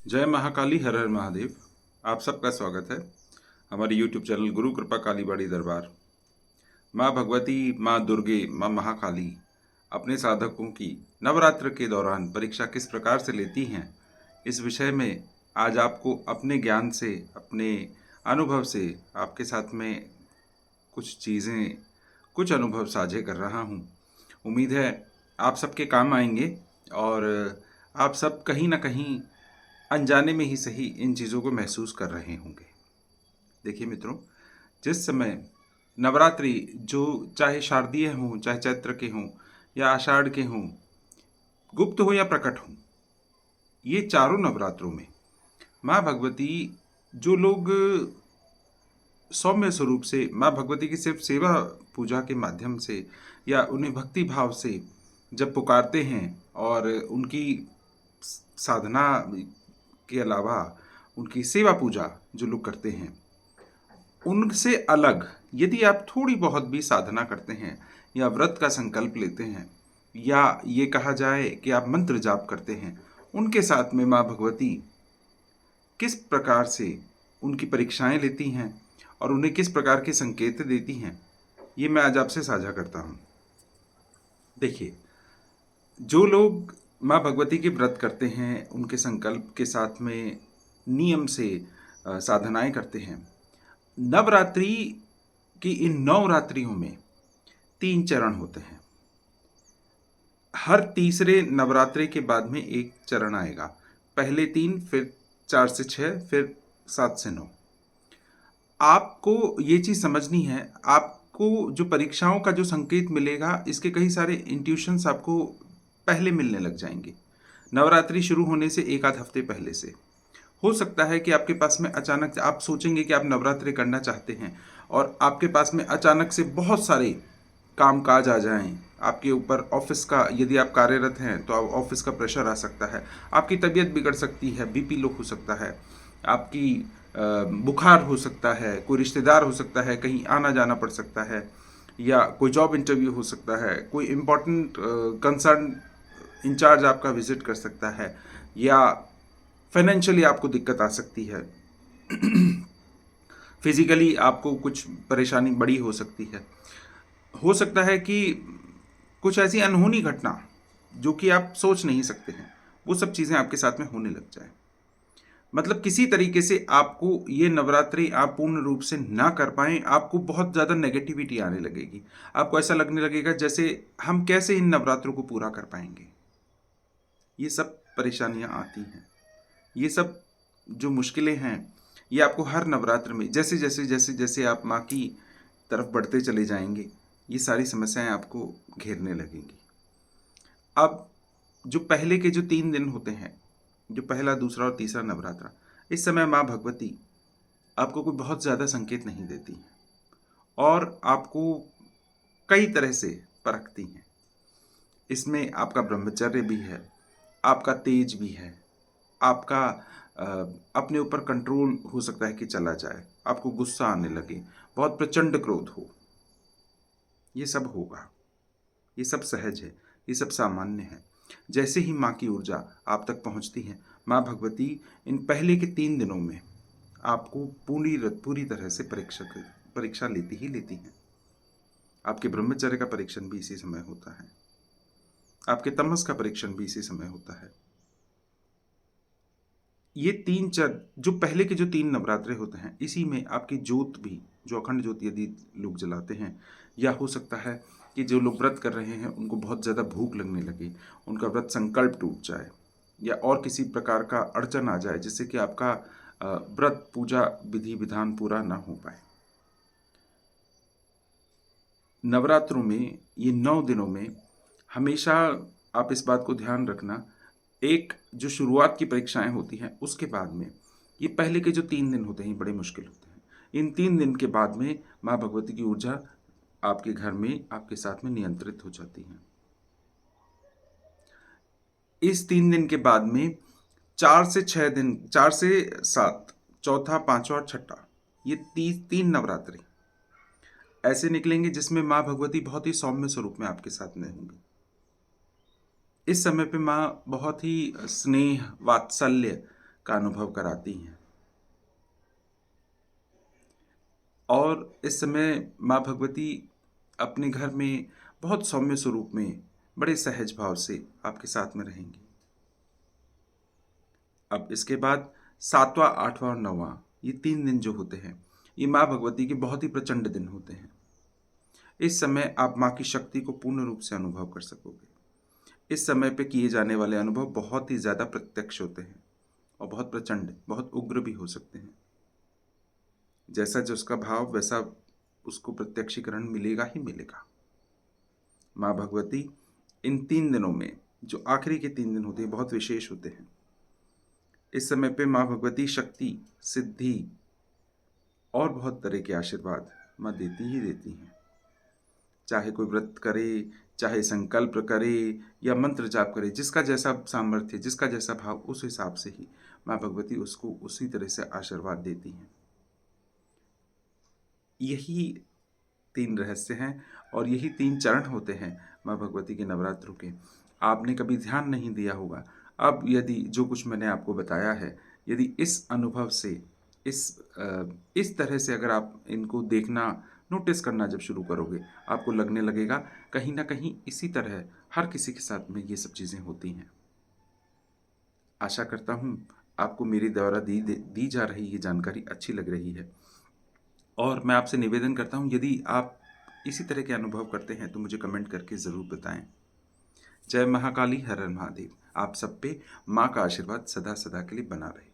जय महाकाली, हर हर महादेव। आप सबका स्वागत है हमारे YouTube चैनल गुरु कृपा काली बाड़ी दरबार। माँ भगवती, माँ दुर्गे, माँ महाकाली अपने साधकों की नवरात्र के दौरान परीक्षा किस प्रकार से लेती हैं, इस विषय में आज आपको अपने ज्ञान से, अपने अनुभव से आपके साथ में कुछ चीज़ें, कुछ अनुभव साझे कर रहा हूँ। उम्मीद है आप सबके काम आएंगे और आप सब कहीं ना कहीं अनजाने में ही सही इन चीज़ों को महसूस कर रहे होंगे। देखिए मित्रों, जिस समय नवरात्रि, जो चाहे शारदीय हों, चाहे चैत्र के हों या आषाढ़ के हों, गुप्त हो या प्रकट हों, ये चारों नवरात्रों में माँ भगवती, जो लोग सौम्य स्वरूप से माँ भगवती की सिर्फ सेवा पूजा के माध्यम से या उन्हें भक्ति भाव से जब पुकारते हैं और उनकी साधना के अलावा उनकी सेवा पूजा जो लोग करते हैं, उनसे अलग यदि आप थोड़ी बहुत भी साधना करते हैं या व्रत का संकल्प लेते हैं या ये कहा जाए कि आप मंत्र जाप करते हैं, उनके साथ में माँ भगवती किस प्रकार से उनकी परीक्षाएं लेती हैं और उन्हें किस प्रकार के संकेत देती हैं, ये मैं आज आपसे साझा करता हूँ। देखिए, जो लोग माँ भगवती के व्रत करते हैं, उनके संकल्प के साथ में नियम से साधनाएं करते हैं, नवरात्रि की इन 9 रात्रियों में 3 चरण होते हैं। हर तीसरे नवरात्रि के बाद में एक चरण आएगा। पहले 3, फिर 4 से 6, फिर 7 से 9। आपको ये चीज़ समझनी है। आपको जो परीक्षाओं का जो संकेत मिलेगा, इसके कई सारे इंट्यूशंस आपको पहले मिलने लग जाएंगे। नवरात्रि शुरू होने से एक आध हफ्ते पहले से हो सकता है कि आपके पास में अचानक आप सोचेंगे कि आप नवरात्रि करना चाहते हैं और आपके पास में अचानक से बहुत सारे काम काज आ जाएं। आपके ऊपर ऑफिस का, यदि आप कार्यरत हैं तो ऑफिस का प्रेशर आ सकता है, आपकी तबीयत बिगड़ सकती है, बीपी लो हो सकता है, आपकी बुखार हो सकता है, कोई रिश्तेदार हो सकता है, कहीं आना जाना पड़ सकता है, या कोई जॉब इंटरव्यू हो सकता है, कोई इम्पोर्टेंट कंसर्न इंचार्ज आपका विजिट कर सकता है, या फाइनेंशियली आपको दिक्कत आ सकती है, फिजिकली आपको कुछ परेशानी बड़ी हो सकता है कि कुछ ऐसी अनहोनी घटना जो कि आप सोच नहीं सकते हैं, वो सब चीज़ें आपके साथ में होने लग जाए। मतलब किसी तरीके से आपको ये नवरात्रि आप पूर्ण रूप से ना कर पाएं, आपको बहुत ज़्यादा नेगेटिविटी आने लगेगी। आपको ऐसा लगने लगेगा जैसे हम कैसे इन नवरात्रों को पूरा कर पाएंगे। ये सब परेशानियां आती हैं, ये सब जो मुश्किलें हैं, ये आपको हर नवरात्र में जैसे जैसे जैसे जैसे आप माँ की तरफ बढ़ते चले जाएंगे, ये सारी समस्याएं आपको घेरने लगेंगी। अब जो पहले के जो 3 दिन होते हैं, जो पहला, दूसरा और तीसरा नवरात्रा, इस समय माँ भगवती आपको कोई बहुत ज़्यादा संकेत नहीं देती हैं और आपको कई तरह से परखती हैं। इसमें आपका ब्रह्मचर्य भी है, आपका तेज भी है, आपका अपने ऊपर कंट्रोल हो सकता है कि चला जाए, आपको गुस्सा आने लगे, बहुत प्रचंड क्रोध हो, ये सब होगा। ये सब सहज है, ये सब सामान्य है। जैसे ही माँ की ऊर्जा आप तक पहुँचती है, माँ भगवती इन पहले के 3 दिनों में आपको पूरी तरह से परीक्षा लेती ही लेती हैं। आपके ब्रह्मचर्य का परीक्षण भी इसी समय होता है, आपके तमस का परीक्षण भी इसी समय होता है। ये 3 जो पहले के जो 3 नवरात्रे होते हैं, इसी में आपकी ज्योत भी, जो अखंड ज्योत यदि लोग जलाते हैं, या हो सकता है कि जो लोग व्रत कर रहे हैं उनको बहुत ज़्यादा भूख लगने लगे, उनका व्रत संकल्प टूट जाए या और किसी प्रकार का अड़चन आ जाए जिससे कि आपका व्रत पूजा विधि विधान पूरा ना हो पाए। नवरात्रों में, ये 9 दिनों में हमेशा आप इस बात को ध्यान रखना, एक जो शुरुआत की परीक्षाएं होती हैं उसके बाद में ये पहले के जो 3 दिन होते हैं बड़े मुश्किल होते हैं। इन 3 दिन के बाद में माँ भगवती की ऊर्जा आपके घर में, आपके साथ में नियंत्रित हो जाती है। इस 3 दिन के बाद में 4 से 6 दिन, 4 से 7, चौथा, पांचवा और छठा, ये 3 नवरात्रि ऐसे निकलेंगे जिसमें माँ भगवती बहुत ही सौम्य स्वरूप में आपके साथ में होंगी। इस समय पे माँ बहुत ही स्नेह, वात्सल्य का अनुभव कराती हैं। और इस समय माँ भगवती अपने घर में बहुत सौम्य स्वरूप में बड़े सहज भाव से आपके साथ में रहेंगी। अब इसके बाद 7वां, 8वां और 9वां, ये 3 दिन जो होते हैं, ये माँ भगवती के बहुत ही प्रचंड दिन होते हैं। इस समय आप माँ की शक्ति को पूर्ण रूप से अनुभव कर सकोगे। इस समय पे किए जाने वाले अनुभव बहुत ही ज़्यादा प्रत्यक्ष होते हैं और बहुत प्रचंड, बहुत उग्र भी हो सकते हैं। जैसा जिसका भाव वैसा उसको प्रत्यक्षीकरण मिलेगा ही मिलेगा। माँ भगवती इन 3 दिनों में, जो आखिरी के 3 दिन होते हैं, बहुत विशेष होते हैं। इस समय पे माँ भगवती शक्ति, सिद्धि और बहुत तरह के आशीर्वाद माँ देती ही देती हैं। चाहे कोई व्रत करे, चाहे संकल्प करे या मंत्र जाप करे, जिसका जैसा सामर्थ्य, जिसका जैसा भाव, उस हिसाब से ही माँ भगवती उसको उसी तरह से आशीर्वाद देती हैं। यही 3 रहस्य हैं और यही 3 चरण होते हैं माँ भगवती के नवरात्रों के। आपने कभी ध्यान नहीं दिया होगा। अब यदि जो कुछ मैंने आपको बताया है, यदि इस अनुभव से, इस तरह से अगर आप इनको देखना, नोटिस करना जब शुरू करोगे, आपको लगने लगेगा कहीं न कहीं इसी तरह हर किसी के साथ में ये सब चीज़ें होती हैं। आशा करता हूँ आपको मेरे द्वारा दी जा रही ये जानकारी अच्छी लग रही है। और मैं आपसे निवेदन करता हूँ, यदि आप इसी तरह के अनुभव करते हैं तो मुझे कमेंट करके ज़रूर बताएं। जय महाकाली, हर हर महादेव। आप सब पे माँ का आशीर्वाद सदा सदा के लिए बना रहे।